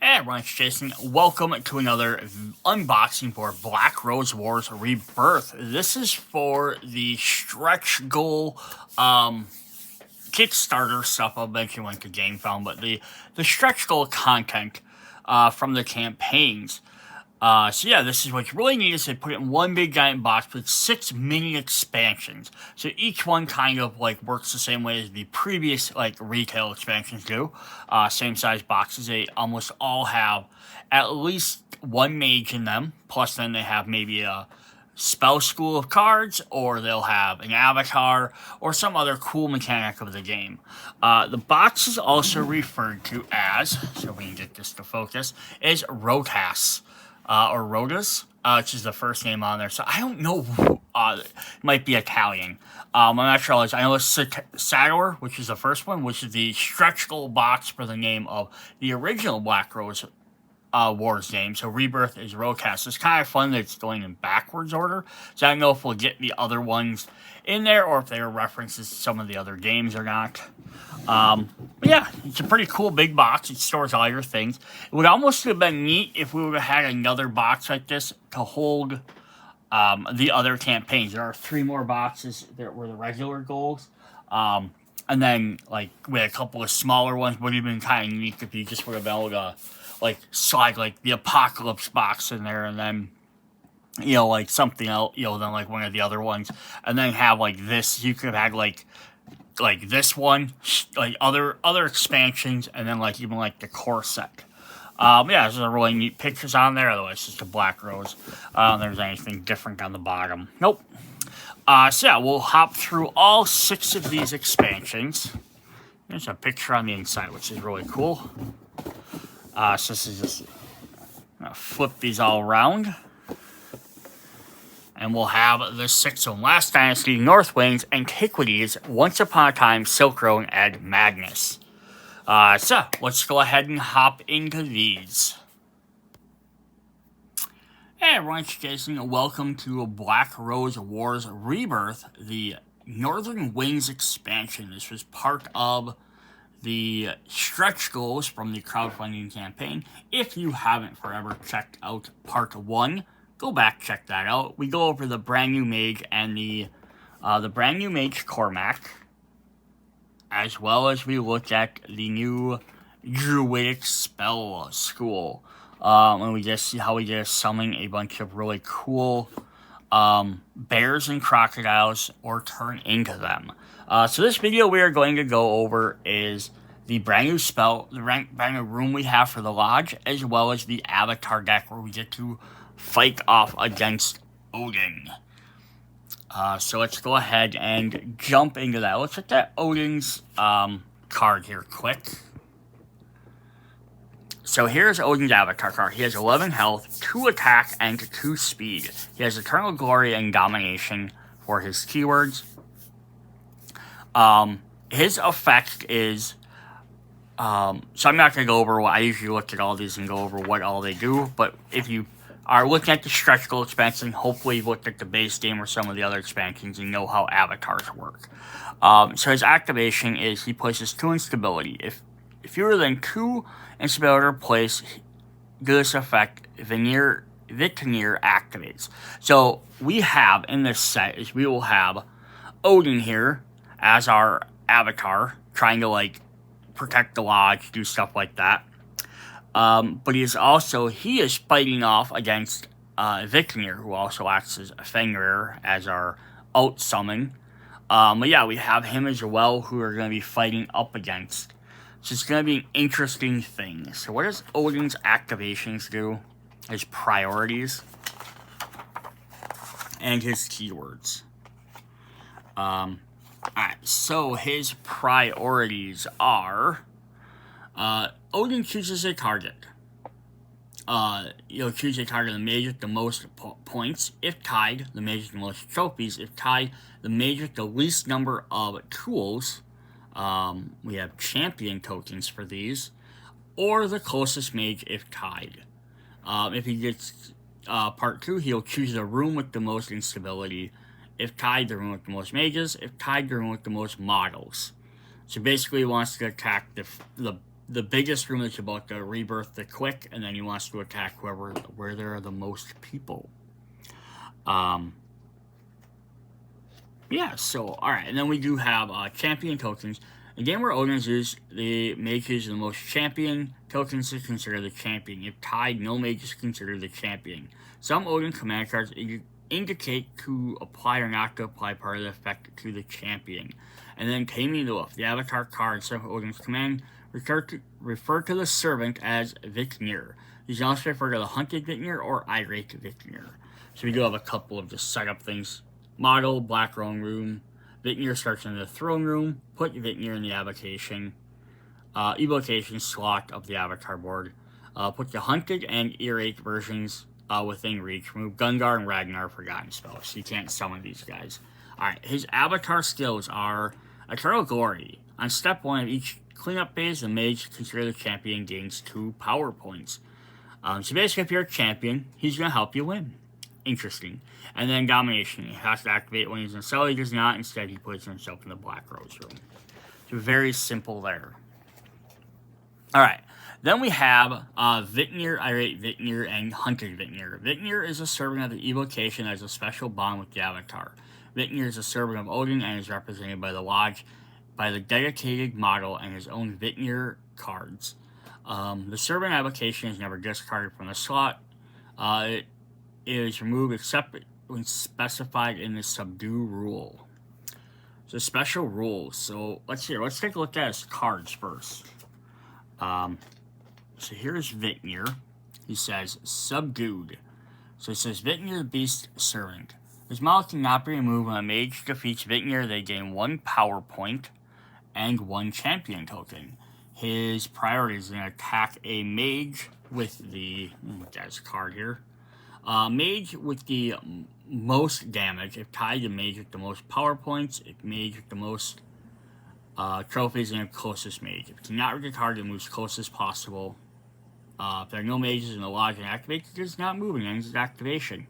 Hey everyone, it's Jason. Welcome to another unboxing for Black Rose Wars Rebirth. This is for the stretch goal Kickstarter stuff. I'll mention link to Game Found, but the stretch goal content from the campaigns. So yeah, this is what's really neat is they put it in one big giant box with 6 mini expansions. So each one kind of like works the same way as the previous like retail expansions do. Same size boxes. They almost all have at least one mage in them. Plus then they have maybe a spell school of cards, or they'll have an avatar, or some other cool mechanic of the game. The box is also referred to as, so we can get this to focus, is ROTAS. Or ROTAS, which is the first name on there. So I don't know, it might be Italian. I'm not sure. I know it's Sador, which is the first one, which is the stretch goal box for the name of the original Black Rose Wars game. So Rebirth is ROTAS. It's kind of fun that it's going in backwards order. So I don't know if we'll get the other ones in there, or if they are references to some of the other games or not. But yeah, it's a pretty cool big box. It stores all your things. It would almost have been neat if we would have had another box like this to hold the other campaigns. There are 3 more boxes that were the regular goals. And then, like, with a couple of smaller ones, would have been kind of neat if you just would have been able to, like, slide, like, the Apocalypse box in there, and then, you know, like, something else, you know, then, like, one of the other ones, and then have, like, this. You could have had, like this one, like, other expansions, and then, like, even, like, the core set. Yeah, there's some really neat pictures on there, otherwise it's just a Black Rose. I don't think there's anything different on the bottom. Nope. So yeah, we'll hop through all 6 of these expansions. There's a picture on the inside, which is really cool. So this is just, I'm gonna flip these all around. And we'll have the 6 of them. Last Dynasty, Northwings, Antiquities, Once Upon a Time, Silk Road, and Madness. So, let's go ahead and hop into these. Hey everyone, it's Jason. Welcome to Black Rose Wars Rebirth, the Northern Wings expansion. This was part of the stretch goals from the crowdfunding campaign. If you haven't forever checked out part 1, go back, check that out. We go over the brand new Mage and the brand new Mage Cormac, as well as we look at the new Druidic Spell School. And we just see how we just summon a bunch of really cool bears and crocodiles, or turn into them. So this video we are going to go over is the brand new spell, the brand new room we have for the Lodge, as well as the Avatar deck where we get to fight off against Odin. So let's go ahead and jump into that. Let's look at Odin's card here quick. So here's Odin's Avatar card. He has 11 health, 2 attack, and 2 speed. He has Eternal Glory and Domination for his keywords. His effect is... so I'm not going to go over what... I usually look at all these and go over what all they do, but if you are looking at the stretch goal expansion, hopefully you've looked at the base game or some of the other expansions and know how avatars work. So his activation is he places 2 instability. If fewer than 2 instability are placed, this effect, Victinier activates. So we have in this set is we will have Odin here as our avatar, trying to like protect the lodge, do stuff like that. But he is fighting off against Victinier, who also acts as Fenrir as our out summon. But yeah, we have him as well, who are going to be fighting up against. So it's going to be an interesting thing. So what does Odin's activations do? His priorities and his keywords. Alright, so his priorities are... Odin chooses a target. You'll choose a target of the mage with the most points. If tied, the mage with the most trophies. If tied, the mage with the least number of tools. We have champion tokens for these. Or the closest mage if tied. If he gets part 2, he'll choose the room with the most instability. If tied, the room with the most mages. If tied, the room with the most models. So basically he wants to attack the the biggest room is about to rebirth the quick, and then he wants to attack where there are the most people. Yeah, so, alright, and then we do have champion tokens. A game where Odin's use the mages the most champion tokens is considered the champion. If tied, no mage is considered the champion. Some Odin command cards indicate to apply or not to apply part of the effect to the champion. And then Taming the Wolf, the avatar card, some Odin's command, refer to the servant as Viknir. These also refer to the hunted Viknir or irate Viknir. So we do have a couple of just setup things. Model, Black Throne Room. Viknir starts in the throne room. Put Viknir in the evocation slot of the avatar board. Put the hunted and irate versions within reach. Remove Gungar and Ragnar Forgotten spells. So you can't summon these guys. Alright, his avatar skills are Eternal Glory. On step 1 of each cleanup phase, the mage considered the champion gains 2 power points. So basically, if you're a champion, he's going to help you win. Interesting. And then Domination. He has to activate when he's in cell. He does not. Instead, he puts himself in the Black Rose room. So very simple there. Alright. Then we have Viknir, Irate Viknir, and Hunted Viknir. Viknir is a servant of the evocation that has a special bond with the avatar. Viknir is a servant of Odin and is represented by the Lodge, by the dedicated model, and his own Viknir cards. The servant evocation is never discarded from the slot. It is removed except when specified in the subdue rule. So special rules. So let's take a look at his cards first. So here's Viknir. He says subdued. So it says Viknir the Beast Servant. His model cannot be removed when a mage defeats Viknir. They gain 1 power point and 1 champion token. His priority is going to attack a mage with the, look at his card here. Mage with the most damage. If tied, the mage with the most power points. If mage with the most trophies, and closest mage. If it cannot reach the target, it moves closest possible. If there are no mages in the lodge and activate, it does not move and ends its activation.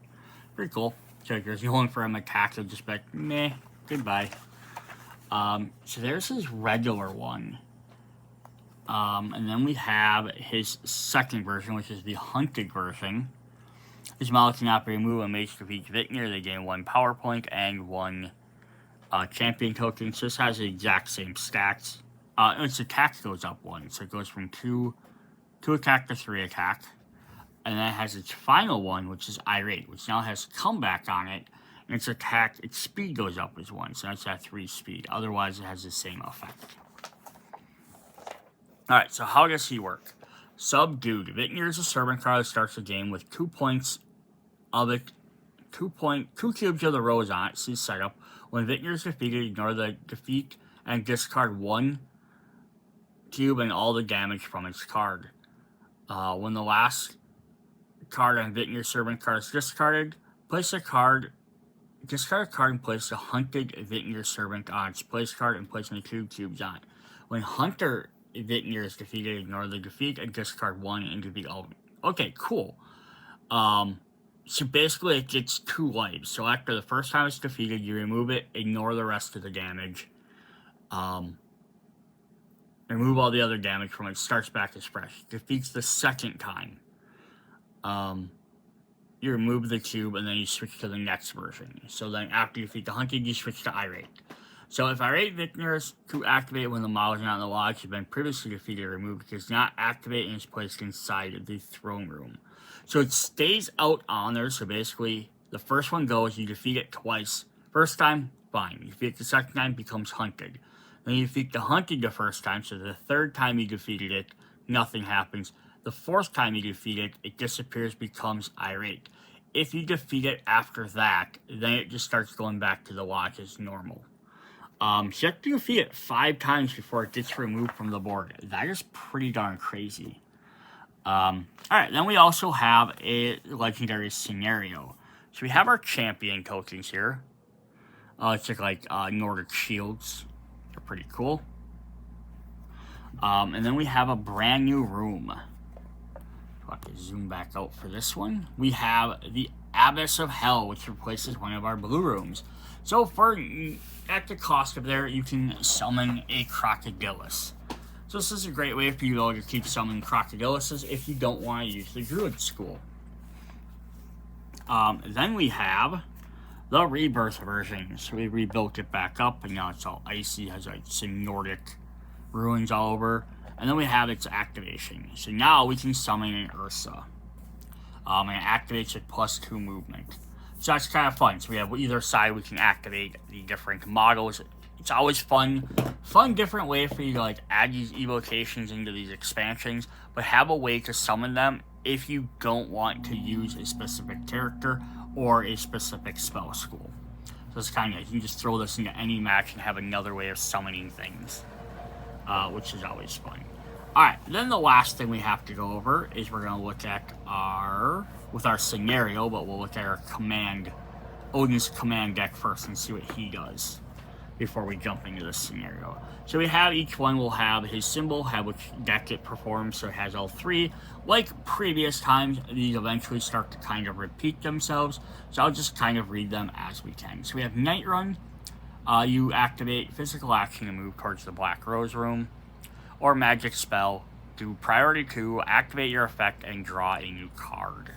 Pretty cool. So if you're going for an attack, they'll just be like, meh, goodbye. So there's his regular one. And then we have his second version, which is the hunted version. His model cannot be removed when mage defeats Viknir. They gain 1 power point and 1 champion token. So this has the exact same stats. Its attack goes up 1. So it goes from 2 attack to 3 attack. And then it has its final one, which is Irate, which now has comeback on it. And its speed goes up as 1. So that's at 3 speed. Otherwise, it has the same effect. Alright, so how does he work? Subdued. Viknir is a servant card that starts the game with 2 points of it. 2 cubes of the rose on it. See setup. When Viknir is defeated, ignore the defeat and discard 1 cube and all the damage from its card. When the last card on Viknir's servant card is discarded, discard a card and place the hunted Viknir servant on its place card and place the 2 cubes on it. When Hunter Viknir is defeated, ignore the defeat and discard 1 and defeat all. Okay, cool. So basically it gets 2 lives. So after the first time it's defeated, you remove it, ignore the rest of the damage. Remove all the other damage from it, starts back as fresh. Defeats the second time. You remove the cube and then you switch to the next version. So then after you defeat the hunted, you switch to Irate. So if Irate Viknir is to activate when the model is not in the lodge, has been previously defeated or removed, it does not activate and is placed inside the throne room. So it stays out on there. So basically, the first one goes, you defeat it twice. First time, fine. You defeat it the second time, becomes hunted. Then you defeat the hunted the first time, so the third time you defeated it, nothing happens. The fourth time you defeat it, it disappears, becomes Irate. If you defeat it after that, then it just starts going back to the lodge as normal. So you have to defeat it 5 times before it gets removed from the board. That is pretty darn crazy. Alright, then we also have a legendary scenario. So we have our champion tokens here. It's like Nordic shields. They're pretty cool. And then we have a brand new room. I'll have to zoom back out for this one. We have the Abyss of Hell, which replaces one of our blue rooms. So at the cost of there, you can summon a Crocodilus. So this is a great way for you to keep summoning Crocodiluses if you don't want to use the Druid School. Then we have the Rebirth version. So we rebuilt it back up, and now it's all icy, has like some Nordic ruins all over. And then we have its activation. So now we can summon an Ursa. And it activates with +2 movement. So that's kind of fun. So we have either side we can activate the different models. It's always fun different way for you to like add these evocations into these expansions, but have a way to summon them if you don't want to use a specific character or a specific spell school. So it's kind of, you can just throw this into any match and have another way of summoning things, which is always fun. Alright, then the last thing we have to go over is we're going to look at our scenario, but we'll look at our Odin's command deck first and see what he does before we jump into this scenario. So we have, each one will have his symbol, have which deck it performs, so it has all three. Like previous times, these eventually start to kind of repeat themselves, so I'll just kind of read them as we can. So we have Night Run. You activate physical action to move towards the Black Rose room, or magic spell, do priority 2, activate your effect, and draw a new card.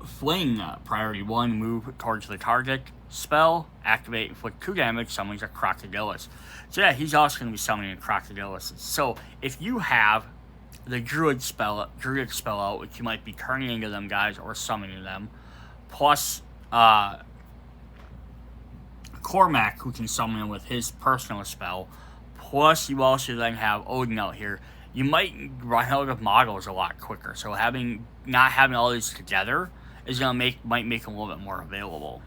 Fling, priority 1, move towards the target. Spell, activate, inflict 2 damage, summons a Crocodilus. So yeah, he's also going to be summoning a Crocodilus. So if you have the Druid spell out, which you might be turning into them guys or summoning them, plus Cormac, who can summon him with his personal spell, plus you also then have Odin out here, you might run out of models a lot quicker. So not having all these together is might make them a little bit more available.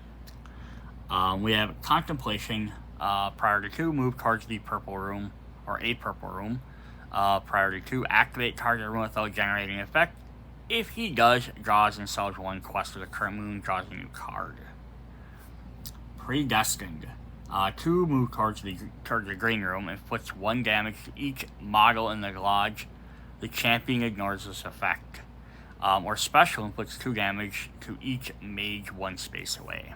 We have Contemplation, priority 2, move towards the purple room, or a purple room. Priority 2, activate target room without generating an effect. If he does, draws and solves 1 quest of the current moon, draws a new card. Predestined. 2, move towards the green room, inflicts 1 damage to each model in the lodge. The champion ignores this effect. Or special, inflicts 2 damage to each mage 1 space away.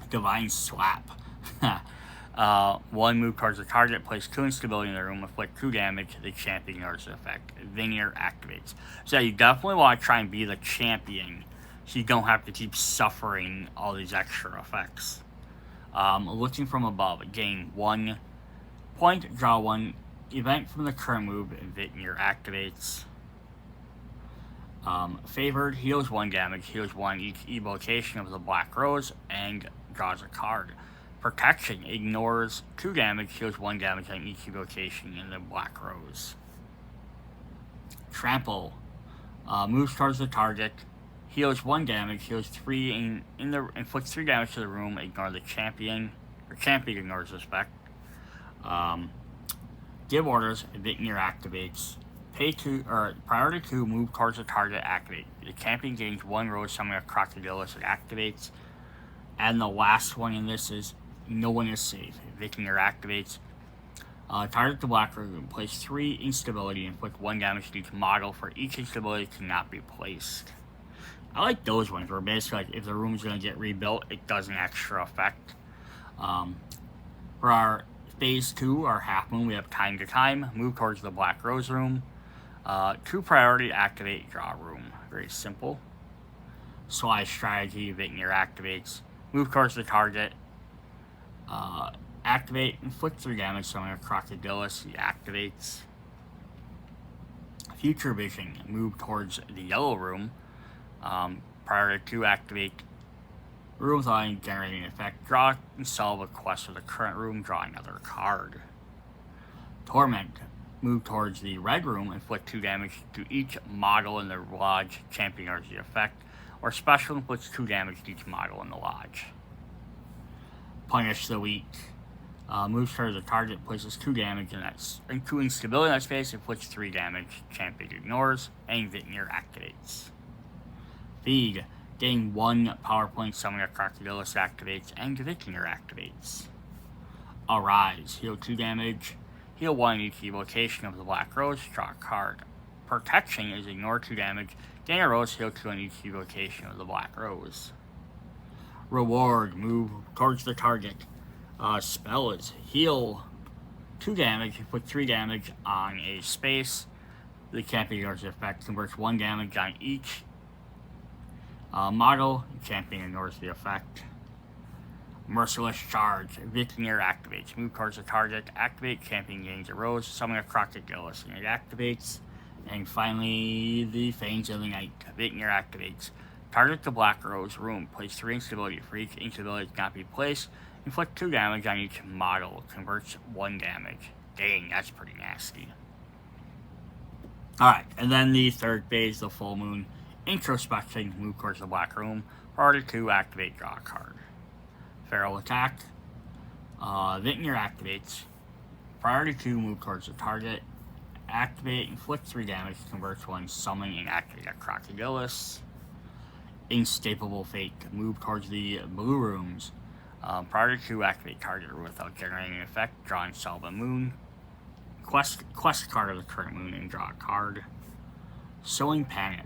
Divine Slap. 1, move towards the target, place 2 instability in the room, inflict 2 damage, the champion ignores the effect. Veneer activates. So you definitely want to try and be the champion, so you don't have to keep suffering all these extra effects. Looking from above, gain 1 point, draw 1 event from the current move, and Veneer activates. Favored, heals 1 damage, heals 1 each evocation of the Black Rose, and draws a card. Protection, ignores 2 damage, heals 1 damage on each evocation in the Black Rose. Trample, moves towards the target, heals 1 damage, heals 3 inflicts 3 damage to the room, ignore the champion, or champion ignores this effect. Give orders, Veneer activates. Priority 2, move towards the target, activate. The champion gains 1 rose, summoning a Crocodilus, it activates. And the last one in this is no one is safe. Veneer activates. Target the Black Room, place 3 instability, inflict 1 damage to each model. For each instability cannot be placed. I like those ones where basically like, if the room is going to get rebuilt, it does an extra effect. For our phase 2, our half moon, we have time to time, move towards the Black Rose room. 2 priority, activate, draw room. Very simple. Sly strategy, Veneer activates. Move towards the target. Activate, inflict 3 damage, summoning a Crocodilus, he activates. Future Vision, move towards the yellow room. Priority 2, activate room without generating an effect. Draw and solve a quest for the current room, draw another card. Torment, move towards the red room, inflict 2 damage to each model in the lodge, champion ignores the effect. Or special, inflicts 2 damage to each model in the lodge. Punish the Weak. Moves towards the target, places 2 damage and 2 instability in that space, inflicts 3 damage, champion ignores, and Veneer activates. Feed. Gain 1 power point, summoning a Crocodilus activates, and Veneer activates. Arise. Heal 2 damage. Heal 1 each evocation of the Black Rose, draw a card. Protection is ignore 2 damage, gain a rose, heal 2 on each evocation of the Black Rose. Reward, move towards the target. Spell is heal 2 damage, you put 3 damage on a space. The champion ignores the effect, converts 1 damage on each model. The champion ignores the effect. Merciless Charge. Victor activates. Move towards the target. Activate. Champion gains a rose. Summon a crocodilus and it activates. And finally, the Fangs of the Night. Victor activates. Target the Black Rose room. Place 3 instability. For each instability cannot be placed. Inflict 2 damage on each model. Converts 1 damage. Dang, that's pretty nasty. Alright, and then the third phase, the Full Moon. Introspection. Move towards the Black Room. Priority 2, activate, draw a card. Feral Attack. Vintner activates. Priority 2, move towards the target. Activate, inflict 3 damage, converts 1, summon, and activate a Crocodilus. Inescapable Fate. Move towards the blue rooms. Priority 2, activate target without generating an effect. Draw and solve a moon. Quest card of the current moon and draw a card. Sowing Panic.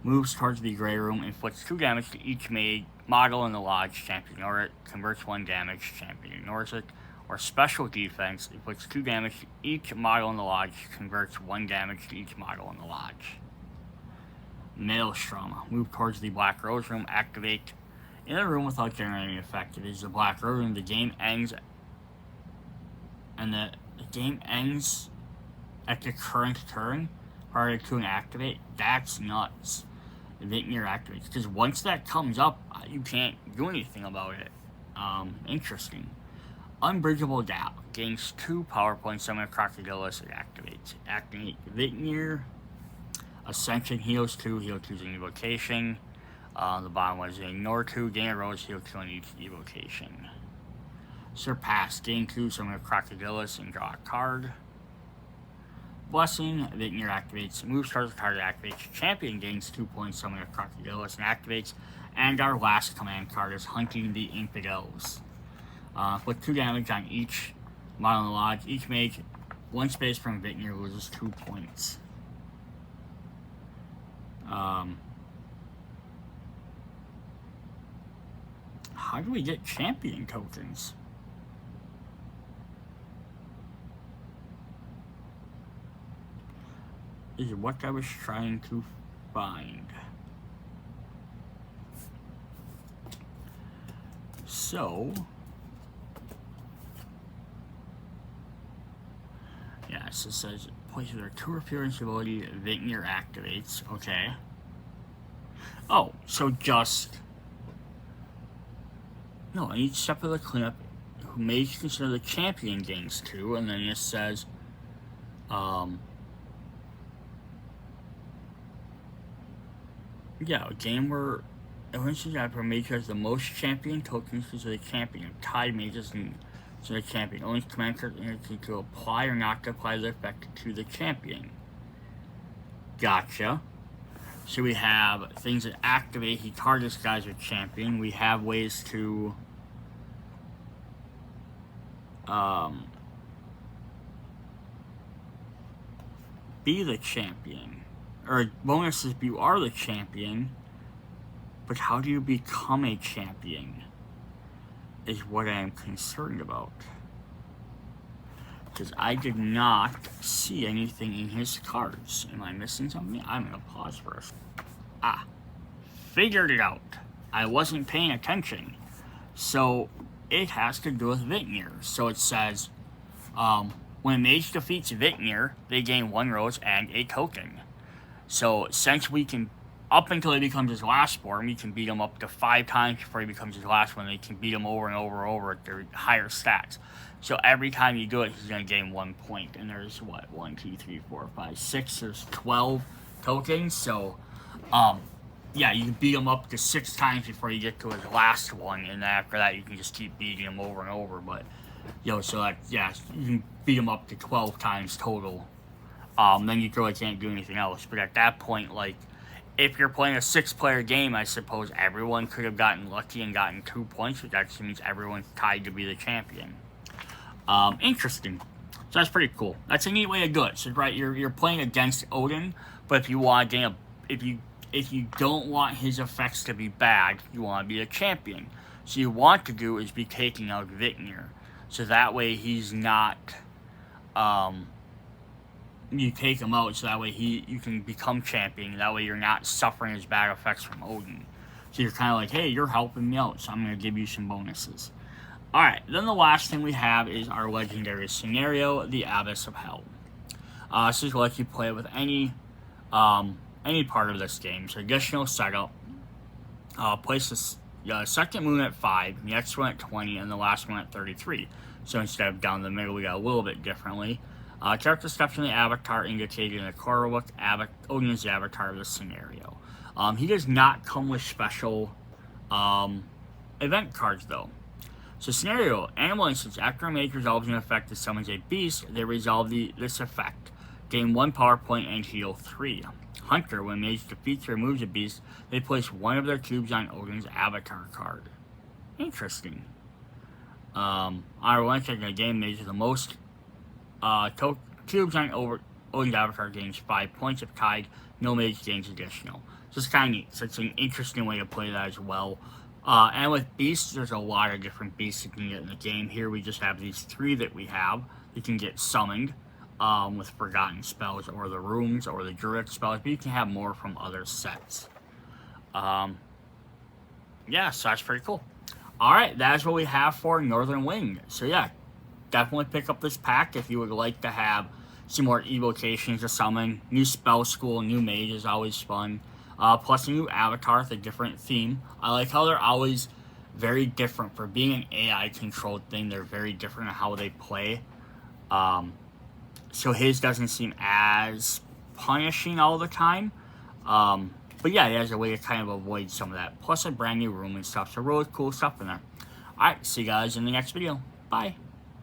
Moves towards the gray room, inflicts 2 damage to each mage model in the lodge, champion ignores it, converts 1 damage, champion ignores it, or special defense, inflicts 2 damage to each model in the lodge, converts 1 damage to each model in the lodge. Maelstrom. Move towards the Black Rose room, activate in a room without generating an effect. It is the Black Rose room, the game ends, and the game ends at the current turn. Priority 2 and activate. That's nuts. Vintner activates. Because once that comes up, you can't do anything about it. Interesting. Unbridgeable Gap. Gains 2 power points. Summon a Crocodilus. It activates. Activate Vintner. Ascension heals 2. Heal 2 is an evocation. The bottom was ignore 2. Gain a rose. Heal 2 on each evocation. Surpass. Gain 2. Summon a Crocodilus and draw a card. Blessing, Vintner activates, moves towards the target, activates, champion gains 2 points, summon a Crocodilus and activates, and our last command card is Hunting the Infidels. Put 2 damage on each model in the lodge, each mage, 1 space from Vintner loses 2 points. How do we get champion tokens? Is what I was trying to find. So, yes, it says places where 2 appearance ability Vintner activates. Okay. Oh, so just no. On each step of the cleanup, who may consider the champion gains 2, and then it says, yeah, a game where eventually a mage has the most champion tokens to the champion. Tied mages and to the champion. Only command card to apply or not to apply the effect to the champion. Gotcha. So we have things that activate. He targets guys with champion. We have ways to be the champion. Or bonus if you are the champion, but how do you become a champion is what I am concerned about. Because I did not see anything in his cards. Am I missing something? I'm going to pause for a second. Figured it out. I wasn't paying attention. So it has to do with Vintner. So it says, when a mage defeats Vintner, they gain 1 rose and a token. So, since we can, up until he becomes his last form, we can beat him up to 5 times before he becomes his last one. They can beat him over and over and over at their higher stats. So, every time you do it, he's going to gain 1 point. And there's, 1, 2, 3, 4, 5, 6, there's 12 tokens. So, yeah, you can beat him up to 6 times before you get to his last one. And after that, you can just keep beating him over and over. But, so, yeah, you can beat him up to 12 times total. Then you really can't do anything else. But at that point, if you're playing a 6-player game, I suppose everyone could have gotten lucky and gotten 2 points, which actually means everyone's tied to be the champion. Interesting. So that's pretty cool. That's a neat way to do it. So right, you're playing against Odin, but if you want to gain if you don't want his effects to be bad, you want to be a champion. So you want to do is be taking out Vintner. So that way he's not you take him out so that way you can become champion. That way you're not suffering his bad effects from Odin. So you're kind of like, hey, you're helping me out, so I'm going to give you some bonuses. Alright, then the last thing we have is our legendary scenario, the Abyss of Hell. This is what you play with any part of this game. So additional setup. Place the second moon at 5, the next one at 20, and the last one at 33. So instead of down the middle, we got a little bit differently. Character steps in the avatar indicated in the core look. Odin is the avatar of the scenario. He does not come with special event cards though. So scenario, animal instance, after a mage resolves an effect that summons a beast, they resolve this effect. Gain 1 power point and heal 3. Hunter, when mage defeats or removes a beast, they place one of their cubes on Odin's avatar card. Interesting. When checking a game, mage with the most cubes on Odin's avatar gains 5 points. If tied, no mage gains additional. So it's kind of neat. So it's an interesting way to play that as well. And with beasts, there's a lot of different beasts you can get in the game. Here we just have these 3 that we have. You can get summoned with forgotten spells or the runes or the druid spells, but you can have more from other sets. Yeah, so that's pretty cool. Alright, that's what we have for Northern Wind. So yeah, definitely pick up this pack if you would like to have some more evocations to summon. New spell school, new mage is always fun. Plus a new avatar with a different theme. I like how they're always very different. For being an AI controlled thing, they're very different in how they play. So his doesn't seem as punishing all the time. But yeah, he has a way to kind of avoid some of that. Plus a brand new room and stuff. So really cool stuff in there. Alright, see you guys in the next video. Bye.